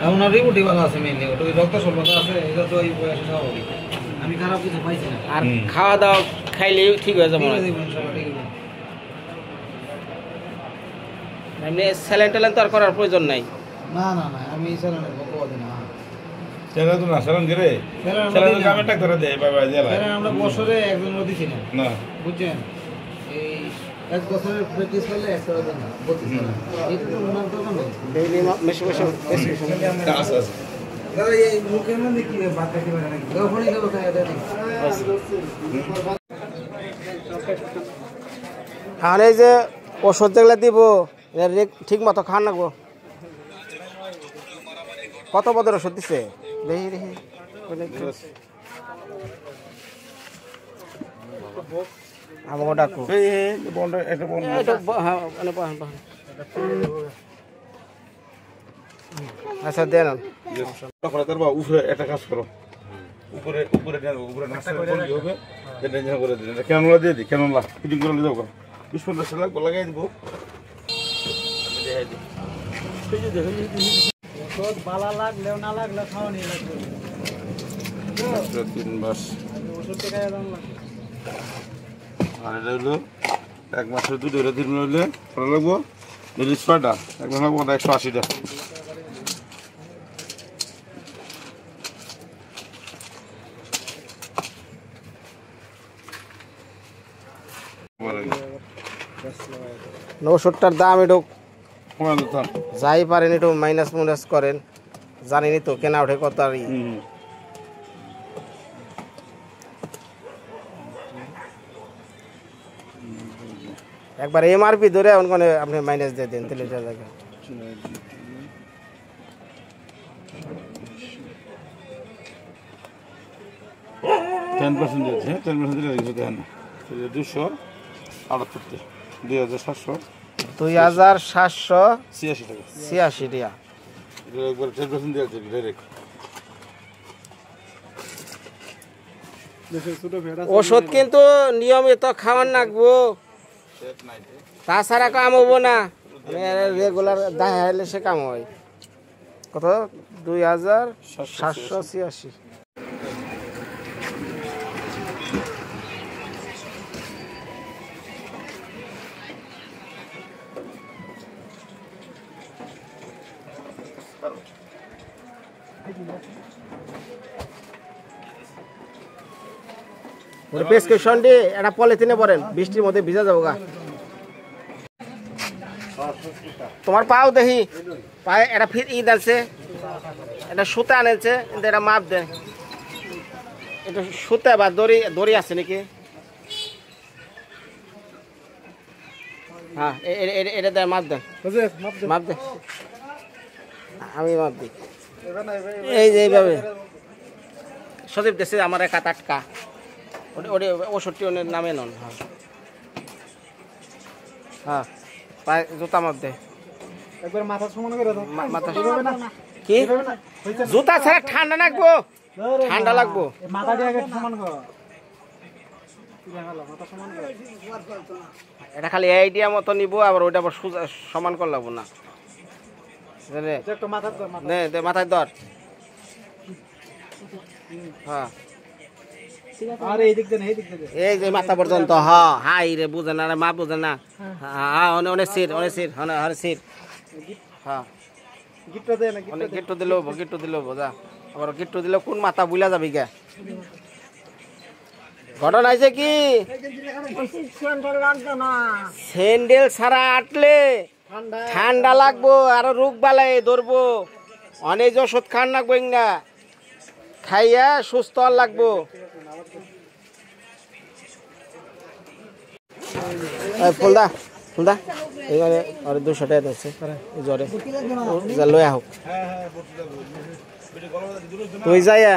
আপনার রিপোর্টই ভালো আছে মেইনলি, ওটা ওই রক্ত স্বল্পতা আছে, এটা তো এই বয়সে স্বাভাবিক। আমি খারাপ কিছু পাইছি না। আর খাওয়া দাওয়া খাইলেই ঠিক হয়ে যাবে। এমনি স্যালাইন ট্যালাইন তো আর করার প্রয়োজন নাই। না না না, আমি স্যালাইনের পক্ষে না। স্যালাইন তো না, স্যালাইন করে স্যালাইন কামেটা করে দেয় বাবা জেলা। স্যালাইন আমরা বছরে একজনের দিছি না, না বুঝছেন? এই এক বছরের প্র্যাকটিস করলে 100 টাকা না, 32 টাকা। এটা তো উনার দরকার নেই। ডেইলি মেশে মেশে আছে আছে। দাদা এই মুখের মধ্যে কি ভাত খাইতে পারে নাকি? ওখানে গেল খাইয়া দেয় নাকি? আর এই যে ওষুধ যেগুলো দিব ঠিক মতো খান লাগবো। কত বছর ওষুধ দিচ্ছে দেখি দেখি। আমাকে ডাকো। আচ্ছা দেন। উপরে একটা কাজ করো, উপরে উপরে উপরে নাস্তা করে হবে, করে দিন। ক্যানোলা দিয়ে দিই, ক্যানোলা ফিটিং করে নিয়ে যাবো। 20-50 লাগবে, লাগাই দিব। বালা লাগলেও না লাগলে খাওয়া নিয়ে লাগবে। 3 মাস আর এটা হলো 1 মাসের 2 ধরে 3 হইলে ভালো লাগবো। যদি 6টা 1 মাস লাগবো 180টা। ওষুধটার দাম একটু কমে দিতাম, যাই পারেন একটু মাইনাস মুনাস করেন, জানিনি তো কেনা ওঠে কত। আর একবার এমআরপি ধরে ওখানে আপনি মাইনাস দিয়ে দেন, 3 লিটার জায়গা। $10 দিয়েছে, 10% দিলে কিছু দেয় না। 278, 2786 টাকা। টাকা। একবার 10% দিয়েছে ডাইরেক্ট। ওষুধ কিন্তু নিয়মিত খাওয়ান লাগবো, তাছাড়া কাম হবো না। রেগুলার দেখা হলে সে কাম হয়। কত? 2786। প্রেসক্রিপশন দিয়ে এটা পলিথিনে পড়েন, বৃষ্টির মধ্যে ভিজা যাবো গা। তোমার পাও দেখি, পায়ে এটা ফির ঈদ আছে, এটা সুতা আনেছে, কিন্তু এটা মাপ দেয়। এটা সুতা বা দড়ি দড়ি আছে নাকি? হ্যাঁ এটা দেয়, মাপ দেন, মাপ দেন। আমি মাপ দিই এই যে এইভাবে। সজীব দেশে আমার 1 টাকা ওটা ওষুধটি ওনের নামে নন। হ্যাঁ হ্যাঁ, পায়ে জুতা মাপ দেয়। একবার মাথা সমান করে দাও। মাথা কি জুতা ছাড়া ঠান্ডা লাগবো, ঠান্ডা লাগবো। মাথাটা আগে সমান করো। মাথা সমান করো। এটা খালি আইডিয়া মতো নিব, আবার ওইটা আবার সমান করে লাগবো না। একটা মাথা নে দে, মাথায় ধর। হ্যাঁ আরে এই দিক দেন, এই দিক দেন। এই যে মাথা পর্যন্ত। হ্যাঁ হাই রে, বুঝে না, মা বুঝে না। হ্যাঁ অনেক সিট, অনেক সিট, অনেক সিট। হ্যাঁ গিট্টো দেন, অনেক গিট্টু দিল, গিট্টু দিল বোঝা। আবার গিট্টু দিলে কোন মাথা বুলা যাবি গে। ঘটনা আছে কি, স্যান্ডেল ছাড়া আটলে ঠান্ডা লাগবো, আরো রোগ বালাই ধরবো। অনেক ওষুধ খান লাগবো, না খাইয়া সুস্থ লাগবো। ফুলদা ফুলদা এইবারে আর 200 টাকা দিচ্ছে জ্বরে, লয়া হোক। তুই যাইয়া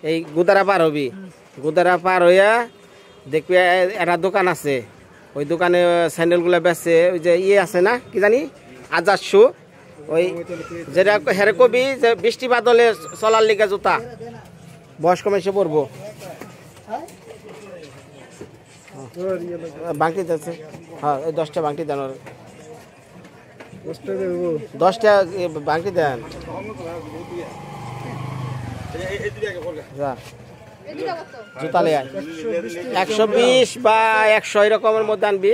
এই গুদারা পার হবি, গুদারা পার হইয়া দেখবি একটা দোকান আছে, ওই দোকানে স্যান্ডেলগুলো বেচে। ওই যে ইয়ে আছে না, কি জানি আজাদ শু, ওই যেটা হেরে কবি যে বৃষ্টি বাদলে চলার লিগে জুতা, বয়স্ক মেসে পড়বো। বাংটি যাচ্ছে, হ্যাঁ এই 10টা বাংটি দেন। 10টা বাংটি দেন যা জুতা লে 120 বা 100 এরকমের মধ্যে আনবি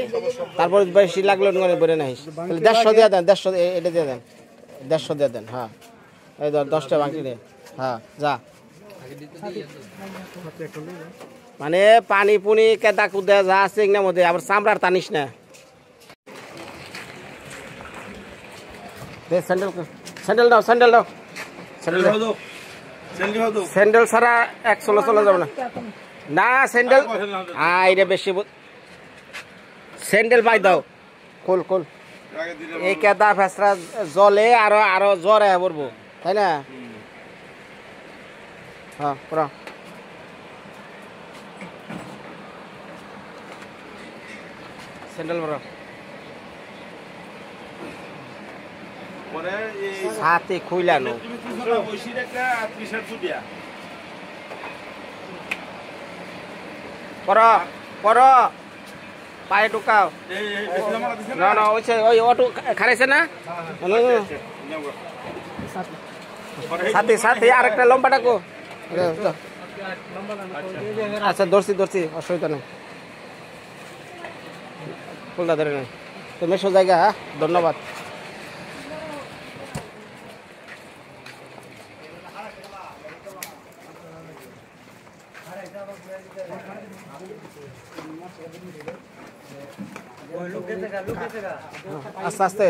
তারপর বেশি লাগলো বলে নাইস তাহলে 150 দিয়ে দেন 150 এটা দিয়ে দেন 150 দিয়ে দেন হ্যাঁ এই 10টা বাংটি দে হ্যাঁ যা মানে পানি পুনি কেদা কুদা যা আছে এগুলোর মধ্যে আবার চামড়ার টানিস না দে স্যান্ডেল দাও স্যান্ডেল ছাড়া এক চলো যাবো না না স্যান্ডেল এটা বেশি স্যান্ডেল পাই দাও খোল এই কেদা ফেসরা জলে আরো জ্বর পড়বো তাই না হ্যাঁ পুরো স্যান্ডেল বড় সাথে খুইলানো পর পায়ে ঢুকাও না ওই অটো খারাইছে না সাথে আরেকটা লম্বা ডাকো আচ্ছা ধরছি অসুবিধা নেই ফুলদা ধরে নেই তো মেশো জায়গা ধন্যবাদ আস্তে আস্তে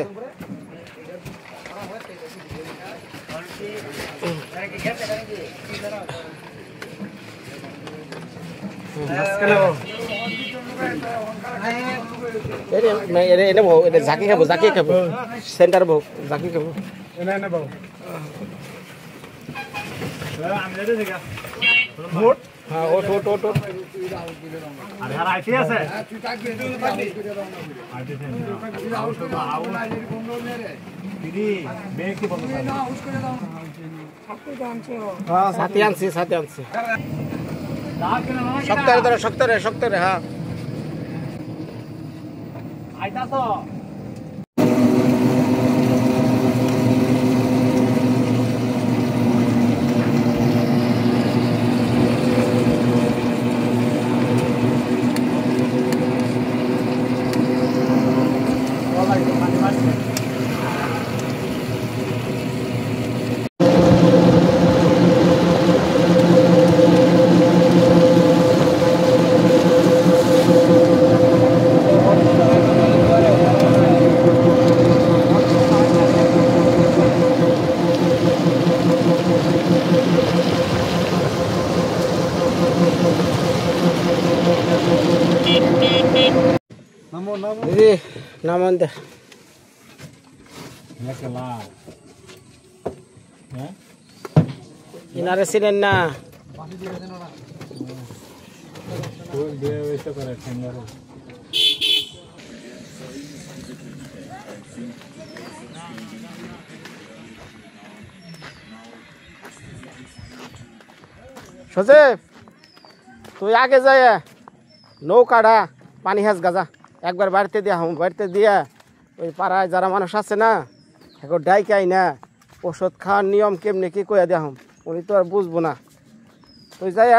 জাকি খাবো সেন্টার বউ জাকি খাবো হ্যাঁ ওট সাথে আনছি শক্তরে হ্যাঁ নামান দে ইনারে চিনেন না সজীব তুই আগে যায় নৌকাটা পানি হাস গাজা একবার বাড়িতে দিয়া ওই পাড়ায় যারা মানুষ আছে না এখন ডাইকাই না ওষুধ খাওয়ার নিয়ম কেমনি কি কইয়া দেয়া উনি তো আর বুঝবো না তুই যাই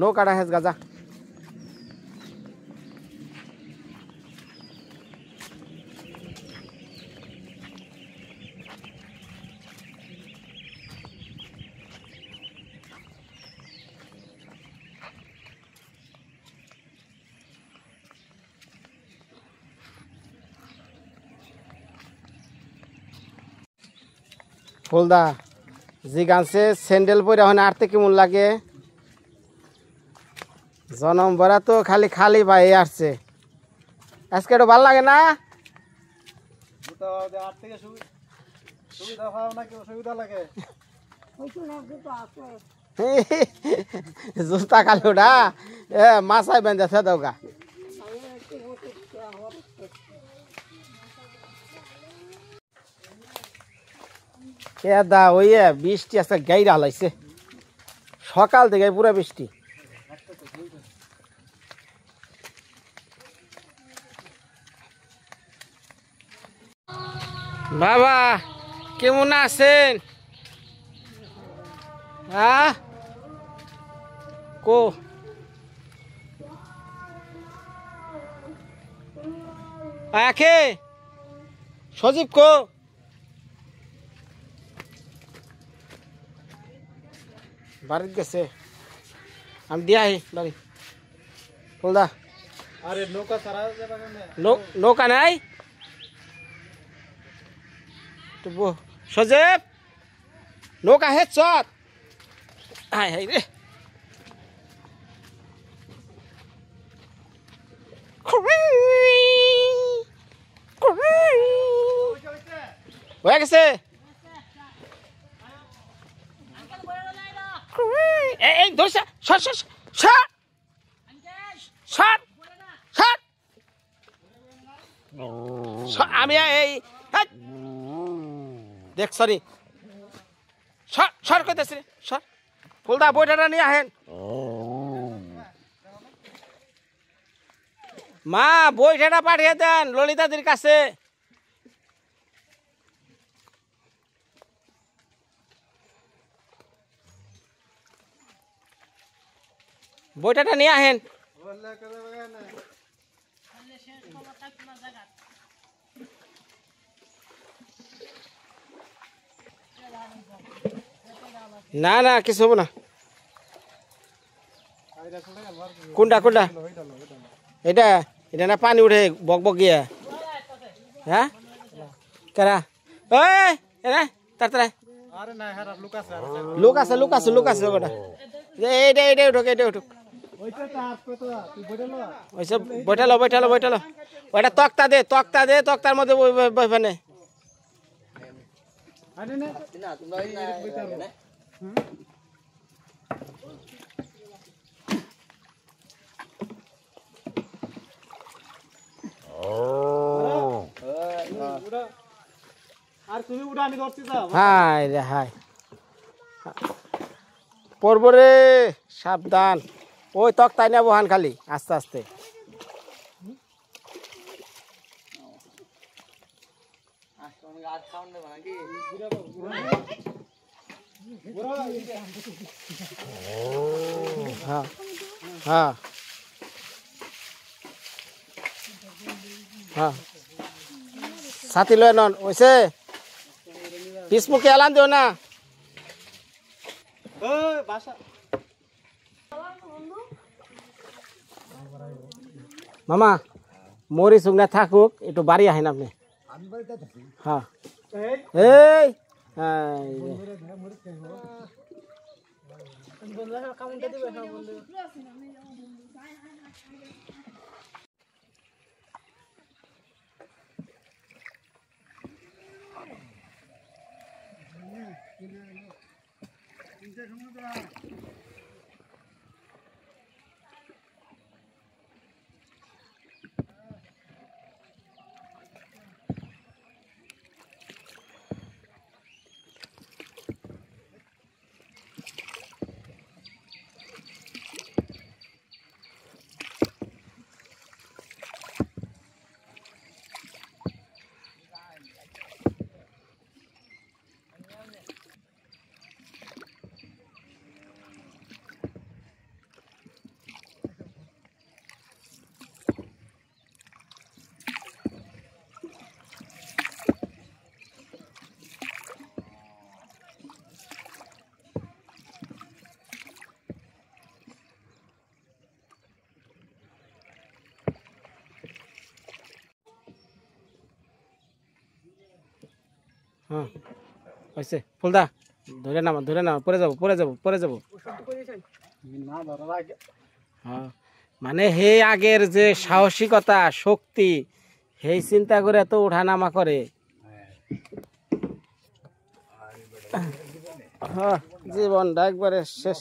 নৌকাটা হেস গাজা ফুলদা জি গানছে স্যান্ডেল পরে এখন আরতে কেমন লাগে জনম ভরা তো খালি ভাই আসছে আজকে একটু ভাল লাগে না জুতা খালি ওটা মাছাই বেঁধেছে দৌকা দা ওই বৃষ্টি আজকে গাইরা হালাইছে সকাল থেকে পুরো বৃষ্টি বাবা কেমন আছেন? হ্যাঁ কো আখে সজীব কো বাড়িতে গেছে আমি দিয়া বাড়ি বলদা আরে নৌকা সারা নৌকা নাই সজীব নৌকা হে চট হাই হাই রে হয়ে গেছে এই ধরছে সর সর সর সর সর আমি এই দেখ সরি সর সর কইতেছি সর ফুলদা বইটা নিয়ে আহেন মা বইটা পাঠিয়ে দেন ললিতাদির কাছে বইটা নিয়ে আহেন না না কিছু হবো না কোনটা কোনটা এটা এটা না পানি উঠে বক বক গিয়া হ্যাঁ কারা ওই এনে তাড়াতাড়ি লোক আছে ওটা এইটা এইটা উঠুক এটা উঠুক ওইসব বৈঠালো ওইটা তক্তা দে তক্তার মধ্যে বইফানে আর তুমি উড়া আমি ধরছি যাও হাই রে হাই পড়ব রে সাবধান ওই তক্তাই না বহান খালি আস্তে আস্তে হ্যাঁ হ্যাঁ হ্যাঁ সাথী লয় নন ওইসে পিসমুখে এলান দিও না মামা মরি সুগনা থাকুক একটু বাড়ি আহেন আপনি হ্যাঁ এই হ্যাঁ হয়েছে ফুলদা ধরে নামা পরে যাব হ্যাঁ মানে হে আগের যে সাহসিকতা শক্তি সেই চিন্তা করে তো উঠা নামা করে হ্যাঁ জীবনটা একবারে শেষ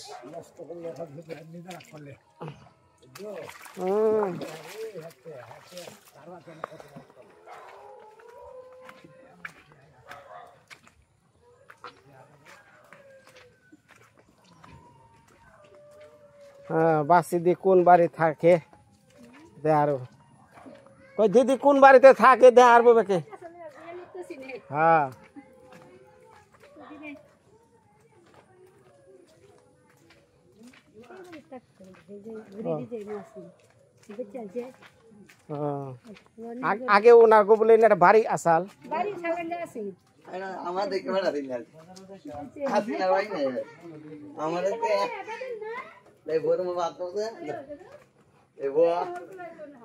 হ্যাঁ বাসি দি কোন বাড়ি থাকে দেহার কই দিদি কোন বাড়িতে থাকে দেহার বেকে হ্যাঁ আগে ওনার গো বলে একটা বাড়ি আসাল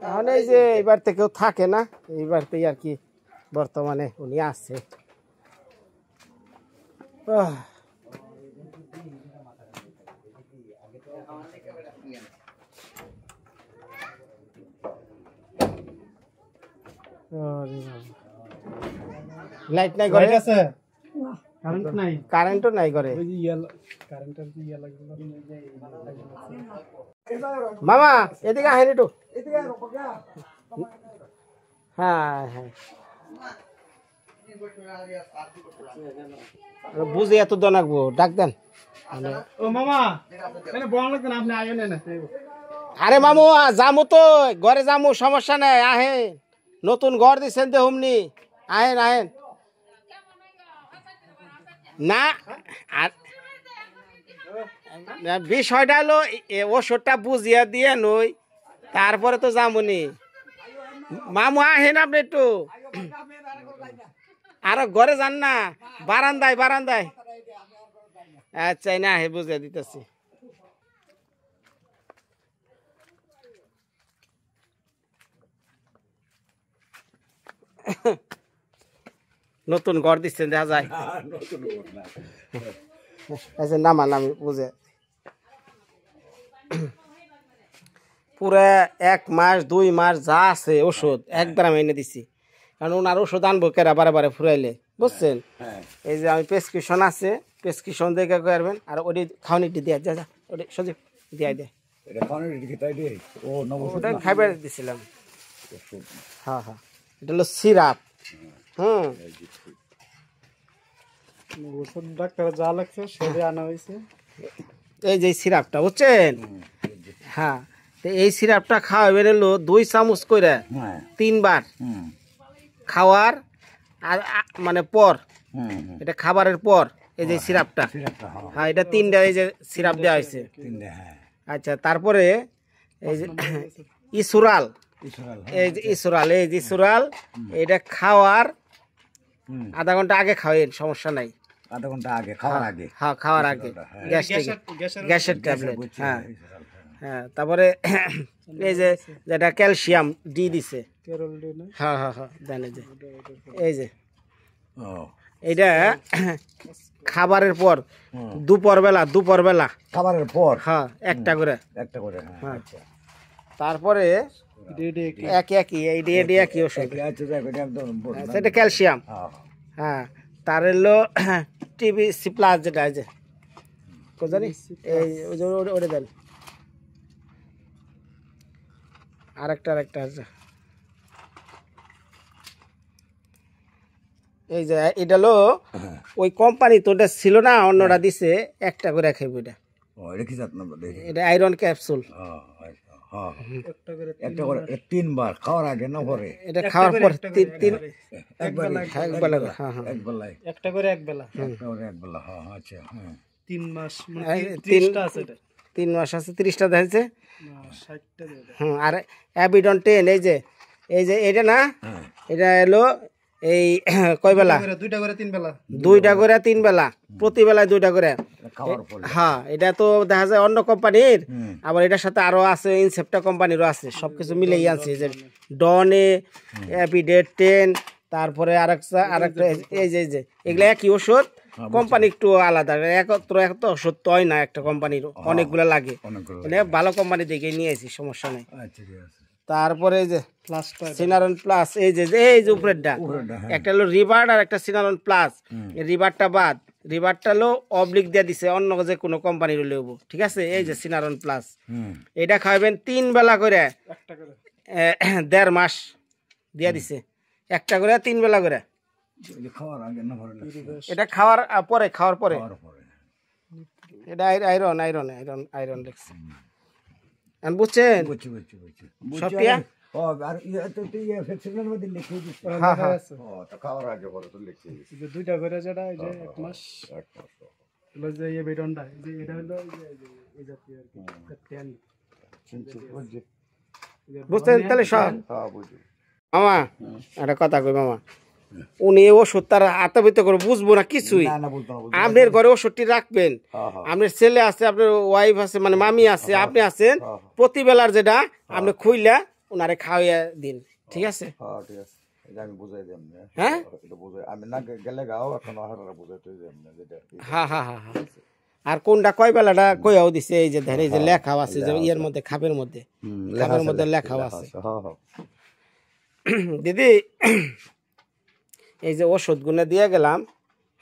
এখন এই যে এইবার কেউ থাকে না, এইবার তো আর কি বর্তমানে উনি আছে। লাইট নাই ঘরে, কারেন্টও নাই ঘরে। মামা এদিকে আহেন একটু। হ্যাঁ হ্যাঁ বুঝে এত দনাকবো ডাক দেন। আরে মামু যামু তো ঘরে যামু, সমস্যা নাই আহে। নতুন ঘর দিচ্ছেন তো হুমনি, আহেন আহেন। না আর বিষয়টা হলো ওষুধটা বুঝিয়ে দিয়ে নই, তারপরে তো যামুনি। মামু আহেন আপনি একটু, আরো ঘরে যান না, বারান্দায় বারান্দায়। আচ্ছা না হে বুঝিয়ে দিতেছি। নতুন ঘর দিচ্ছেন দেখা যায়। আচ্ছা নামা নামি বুঝে পুরা 1 মাস 2 মাস যা আছে ওষুধ একবার আমি এনে দিছি, কারণ ওনার ওষুধ আনবো কেরা বারে বারে ফুরাইলে, বুঝছেন। এই যে আমি প্রেসক্রিপশন আছে, প্রেসক্রিপশন দেখে করবেন। আর ওটি খাওয়ানিটি দিয়ে যা যা ওটি সজীব দিয়ে দেয়, ওটা খাইবার দিছিলাম। হ্যাঁ হ্যাঁ এটা হলো সিরাপ। ডাক্তার যা লাগছে সেটা আনা হয়েছে। এই যে সিরাপটা বুঝছেন, হ্যাঁ তো এই সিরাপটা খাওয়াবেন হলো 2 চামচ করে 3 বার খাওয়ার আর মানে পর, এটা খাবারের পর এই যে সিরাপটা। হ্যাঁ এটা 3টা এই যে সিরাপ দেওয়া হয়েছে। আচ্ছা তারপরে এই যে ইসুরাল, এই যে ইসুরাল, এই যে ইসুরাল এটা খাওয়ার আধা ঘন্টা আগে খাওয়েন, সমস্যা নাই। আধা ঘন্টা আগে খাওয়ার আগে, হ্যাঁ খাওয়ার আগে গ্যাসের ট্যাবলেট। হ্যাঁ হ্যাঁ তারপরে এই যে যেটা ক্যালসিয়াম ডি দিছে, হ্যাঁ হ্যাঁ হ্যাঁ দেন এই যে এইটা খাবারের পর দুপুর বেলা খাবারের পর হ্যাঁ একটা করে হ্যাঁ। তারপরে একই ওষুধ, সেটা ক্যালসিয়াম। হ্যাঁ তার হলো টিবিসি প্লাস যেটা আছে জানি, এই ওটা দেন। আরেকটা আছে এই যে এটা হলো ওই কোম্পানি তো ওটা ছিল না, অন্যটা দিছে, একটা করে খাইব। এটা আয়রন ক্যাপসুল, একটা করে 3 বার খাওয়ার আগে না পরে, এটা খাওয়ার পর এক বেলা একটা করে এক বেলা। হ্যাঁ আচ্ছা হ্যাঁ 3 মাস 30টা আছে, 3 মাস আছে 30টা দেখাচ্ছে। আর অ্যাবিডন 10 এই যে এটা না, এটা এলো এই কয় বেলা, 2টা করে 3 বেলা, 2টা করে 3 বেলা, প্রতি বেলায় 2টা করে। হ্যাঁ এটা তো দেখা যায় অন্য কোম্পানির, আবার এটার সাথে আরো আছে ইনসেপ্টা কোম্পানিরও আছে, সবকিছু মিলেই আনছে। যে ডনে অ্যাপিডেট 10, তারপরে আরেকটা এই যে এগুলা একই ওষুধ, কোম্পানি একটু আলাদা, এত ওষুধ তো হয় না একটা কোম্পানির, অনেকগুলো লাগে, মানে ভালো কোম্পানি দেখে নিয়ে আসি, সমস্যা নেই। তারপরে এই যে সিনারন প্লাস, এই যে উপরেরটা একটা হলো রিভার্ড আর একটা সিনারন প্লাস। রিভার্ডটা বাদ, রিভার্ডটা হলো অবলিক দিয়ে দিছে, অন্য যে কোনো কোম্পানির লেব, ঠিক আছে। এই যে সিনারন প্লাস, এটা খাওয়াবেন 3 বেলা করে, 1.5 মাস দিয়ে দিছে, একটা করে 3 বেলা করে। এটা খাওয়ার পরে এটা আয়রন দেখছে, বুঝছেন সব ও আর ইয়ে তো তুই ফেক্সিলের মধ্যে লিখে দিস হ্যাঁ হ্যাঁ ও তো খাওয়ার আগে পরে তো লিখে দিস যে দুইটা করে যেটা এই যে এক মাস এক মাস হলো যে এই বেতনটা এই যে এটা হলো এই জাতীয় আর কি টেন চিন্তা বুঝছি বুঝছেন তাহলে সব হ্যাঁ বুঝি মামা একটা কথা কই মামা উনি এই ওষুধ তার আত্মবিত্ত করে বুঝবো না কিছুই না না বলতো না আপনার ঘরে ওষুধটি রাখবেন হ্যাঁ হ্যাঁ আপনার ছেলে আছে আপনার ওয়াইফ আছে মানে মামি আছে আপনি আছেন প্রতিবেলার যেটা আপনি খুইলা ওনারে খাওয়াইয়া দিন ঠিক আছে হ্যাঁ ঠিক আছে এটা আমি বুঝাই দিই আমি হ্যাঁ এটা বুঝাই আমি না গেলে গাও এখন আহারা বুঝাইতে দিই আমি যেটা হ্যাঁ হ্যাঁ হ্যাঁ হ্যাঁ আর কোনটা কয় বেলাটা কইয়াও দিছে এই যে ধরে এই যে লেখাও আছে যে ইয়ের মধ্যে খাপের মধ্যে খাপের মধ্যে লেখাও আছে হ্যাঁ হ্যাঁ দিদি এই যে ওষুধগুলো দিয়ে গেলাম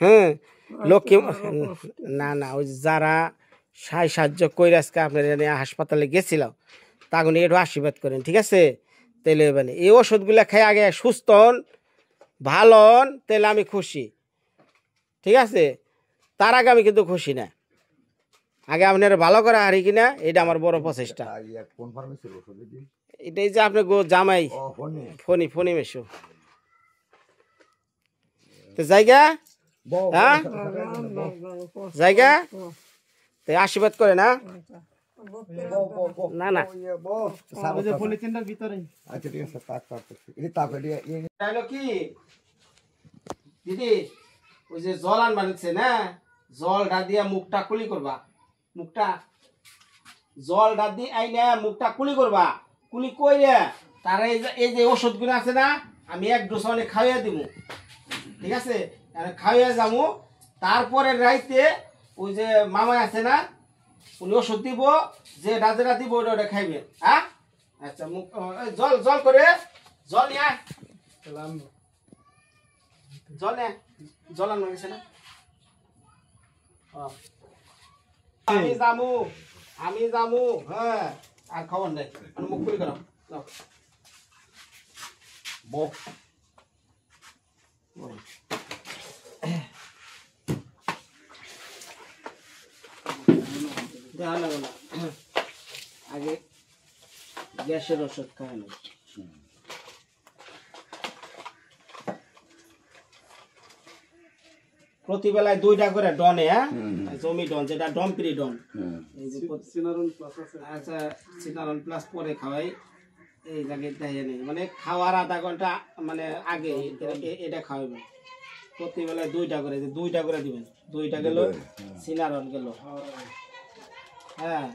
হ্যাঁ লক্ষ্মী না না ওই যে যারা সাহায্য করে আজকে আপনার হাসপাতালে গেছিলাম তখন একটু আশীর্বাদ করেন ঠিক আছে তাহলে মানে এই ওষুধগুলো খাই আগে সুস্থ হন ভালো হন তাহলে আমি খুশি ঠিক আছে তার আগে আমি কিন্তু খুশি না আগে আপনার ভালো করা হারি কিনা এটা আমার বড় প্রচেষ্টা ইয়া কোন ফার্মেসির ওষুধ দিই এটাই যে আপনি জামাই ও ফোনে ফোনি ফোনি মেশো তো জায়গা হ্যাঁ জায়গা তো আশীর্বাদ করে না না না ওই যে পলিথিনটার ভিতরে আচ্ছা ঠিক আছে তাক তাক এটা তাক এটা তাইলো কি দিদি ওই যে জল আনবা নিচ্ছে না জলটা দিয়া মুখটা কুলি করবা মুখটা জলটা দিয়ে আইনা মুখটা কুলি করবা কুলি কইরে তার এই যে ওষুধগুলো আছে না আমি এক ডোজ অনেক খাওয়াইয়া দিব ঠিক আছে খাওয়াইয়া যাবো তারপরে রাইতে ওই যে মামা আছে না উনি ওষুধ দিব যে রাজেরা দিব ওটা ওটা খাইবেন হ্যাঁ আচ্ছা মুখ জল জল করে জল নিয়ে আয়। জল নে জল আনবো গেছে না আমি যামু হ্যাঁ আর খবর নেই মুখ খুলি করো বক আগে গ্যাসের ওষুধ খাওয়ানো প্রতিবেলায় 2টা করে ডনে হ্যাঁ জমি ডন যেটা ডমপিরি ডন এই যে সিনারন প্লাস আছে আচ্ছা সিনারন প্লাস পরে খাওয়াই এই জায়গায় দেখে নেই মানে খাওয়ার আধা ঘন্টা মানে আগে এটা খাওয়াবেন প্রতিবেলায় 2টা করে 2টা করে দিবেন 2টা গেল সিনারন গেল হ্যাঁ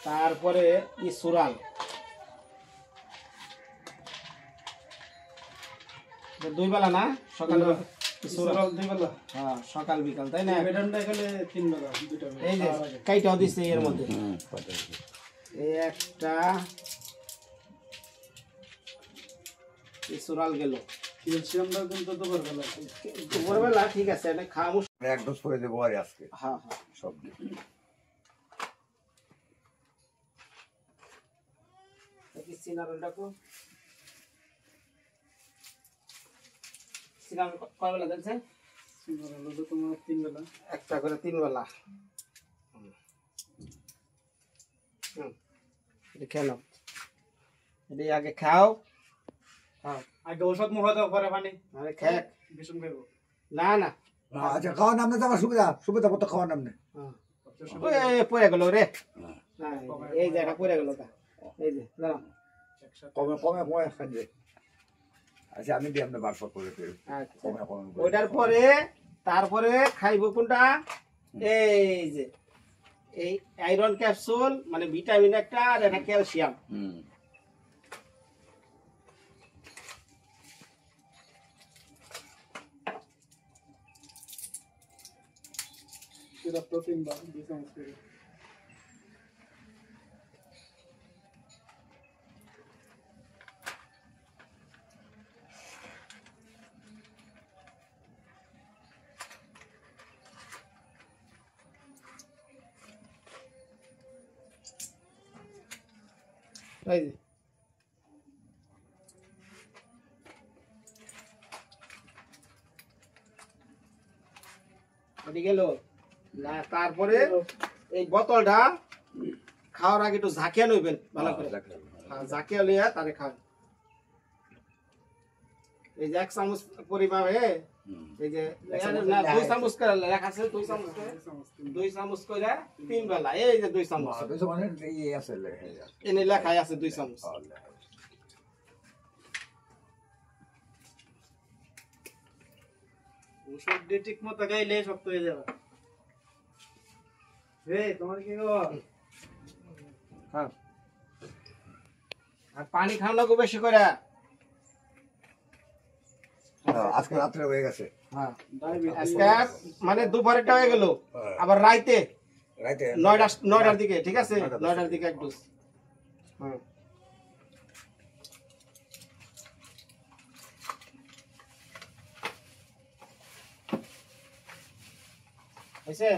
তারপরে ই সুরাল দুই বেলা না সকাল সকাল দুই বেলা হ্যাঁ সকাল বিকাল তাই না বেতনটা এখানে 3 বেলা দুইটা এই যে কাইটাও দিচ্ছে এর মধ্যে এই একটা এই সুরাল গেল ক্যালসিয়ামটা কিন্তু দুপুরবেলা দুপুরবেলা ঠিক আছে এটা খাওয়া এক ডোজ করে দেবো আর আজকে হ্যাঁ হ্যাঁ সব দেখি সিনারনটা কো সিনারন কয় বেলা দিচ্ছে সিনারন হলো তোমার 3 বেলা একটা করে 3 বেলা এটা কেন এটা আগে খাও খাও আগে ওষুধ মুখে দাও পরে পানি আরে খাক ভীষণ খাইবো না না আচ্ছা খাওয়ার নামনে তো আমার সুবিধা সুবিধা মতো খাওয়ার নামনে পড়ে গেল রে এই যে এটা পড়ে গেল তা এই যে দাঁড়াও কমে কমে কমে খাইবে আচ্ছা আমি দিয়ে আপনি বারশো করে দেব আচ্ছা কমে কমে ওইটার পরে তারপরে খাইবো কোনটা এই যে এই আয়রন ক্যাপসুল মানে ভিটামিন একটা আর এটা ক্যালসিয়াম এটা প্রোটিন বা 2 চামচ করে এই যে এটি গেল না তারপরে এই বোতলটা খাওয়ার আগে একটু ঝাঁকিয়ে নইবেন ভালো করে হ্যাঁ ঝাঁকিয়ে লইয়া তারে খান এই যে 1 চামচ পরিমাপে এই যে না 2 চামচ করে লেখা আছে 2 চামচ করে 2 চামচ করে 3 বেলা এই যে 2 চামচ দুশো মানে ইয়ে আছে এনে লেখাই আছে 2 চামচ ওষুধ দিয়ে ঠিক মতো খাইলে শক্ত হয়ে যাবে তোমার কি খবর? হ্যাঁ আর পানি খাও না গো বেশি করে আজকে রাত্রে হয়ে গেছে হ্যাঁ আজকে মানে দুপুরেরটা হয়ে গেল আবার রাইতে রাইতে 9টার দিকে ঠিক আছে 9টার দিকে এক ডোজ হ্যাঁ হইছে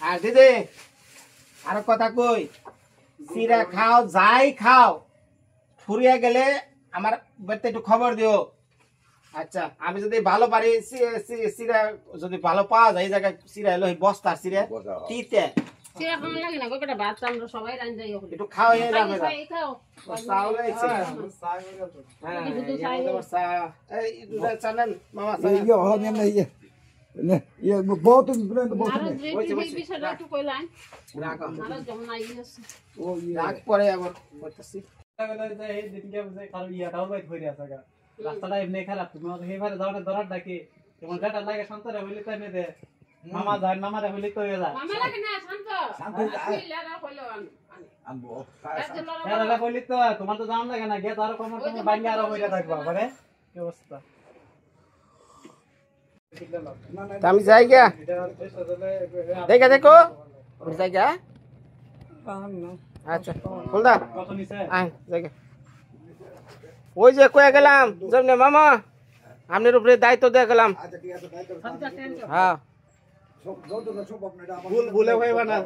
আর দিদি আর কথা কই সিরা খাও যাই খাও ফুরিয়ে গেলে আমার বাড়িতে একটু খবর দিও আচ্ছা আমি যদি ভালো পারি সিরা যদি ভালো পাওয়া যায় এই জায়গায় সিরা এলো বস্তা সিরা তিতে সিরা খাওয়া লাগে না গোটা ভাত আমরা সবাই রান যাই ওখানে একটু খাও এই যাবে না খাও চাউল হয়েছে হ্যাঁ এই যে বস্তা এই দুধ চানেন মামা চানেন ইয়ে হলো না ইয়ে নে ইয়ে বহুত বহুত আর যে বিষয়টা একটু কইলাম রাখো আর যখন নাই আছে ও ইয়ে রাখ পরে আবার করতেছি রাস্তাটা এমনি খারাপ তুমি সেইভাবে যাওয়ার ধরার ডাকি যেমন যেটা লাগে সন্তানে হইলে তো এনে দে মামা যায় মামারা হইলে তো যায় মামা লাগে না শান্ত লেরা কইলো আনবো এরা কইলি তো তোমার তো জান লাগে না গে তো আরো কম তুমি বাইঙ্গা আরো হইরা থাকবা মানে কি অবস্থা তা আমি যাই গা দেখা দেখো যাই গা আচ্ছা ফুলদা কত নিছে আয় যাই গা ওই যে কয়ে গেলাম যেমনি মামা আপনার উপরে দায়িত্ব দিয়ে গেলাম আচ্ছা ঠিক আছে তাই তো হ্যাঁ সব যত সব আপনারা আমার ভুল ভুলে হইবা না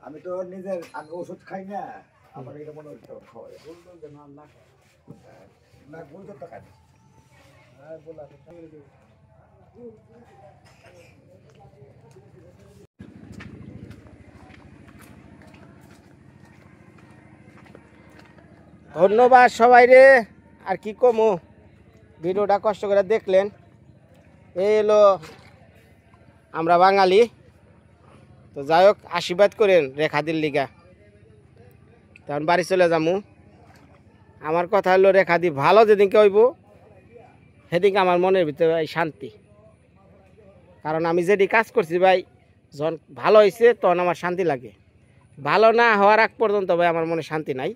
আমি তো নিজের আগে ওষুধ খাই না আমার এটা মনে হচ্ছে খাওয়া না ভুল তো খাই না। ধন্যবাদ সবাই রে আর কি কমো ভিডিওটা কষ্ট করে দেখলেন এই এলো আমরা বাঙালি তো যাই হোক আশীর্বাদ করেন রেখাদির লিগা তখন বাড়ি চলে যামু আমার কথা হলো রেখাদি ভালো যেদিনকে হইব সেদিনকে আমার মনের ভিতরে ভাই শান্তি কারণ আমি যেদি কাজ করছি ভাই যখন ভালো হয়েছে তখন আমার শান্তি লাগে ভালো না হওয়ার আগ পর্যন্ত ভাই আমার মনে শান্তি নাই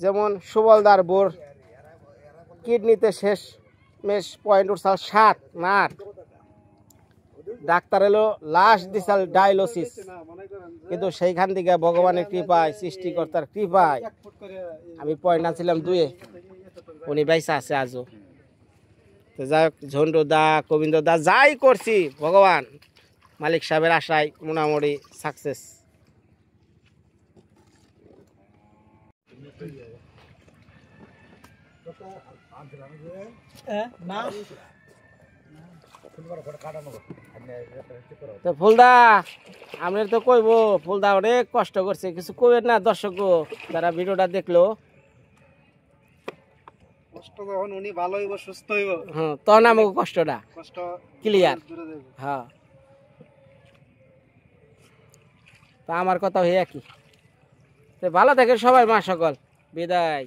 যেমন সুবলদার বোর কিডনিতে শেষ মেশ পয়েন্ট উঠছাল 7 না 8 ডাক্তার এলো লাস্ট দিছাল ডায়ালিসিস কিন্তু সেইখান থেকে ভগবানের কৃপায় সৃষ্টিকর্তার কৃপায় আমি পয়েন্ট আনছিলাম 2 উনি বাইসা আছে আজও তো যাই হোক ঝন্টু দা গোবিন্দ দা যাই করছি ভগবান মালিক সাহেবের আশায় মোটামুটি সাকসেস তো ফুলদা আপনার তো কইব ফুলদা অনেক কষ্ট করছে কিছু কইবেন না দর্শক যারা ভিডিওটা দেখলো কষ্ট যখন উনি ভালো হইব সুস্থ হইব হ্যাঁ তখন আমাকে কষ্টটা কষ্ট ক্লিয়ার দূরে যাইব হ্যাঁ তা আমার কথা হয়ে কি তো ভালো থাকেন সবাই মা সকল বিদায়।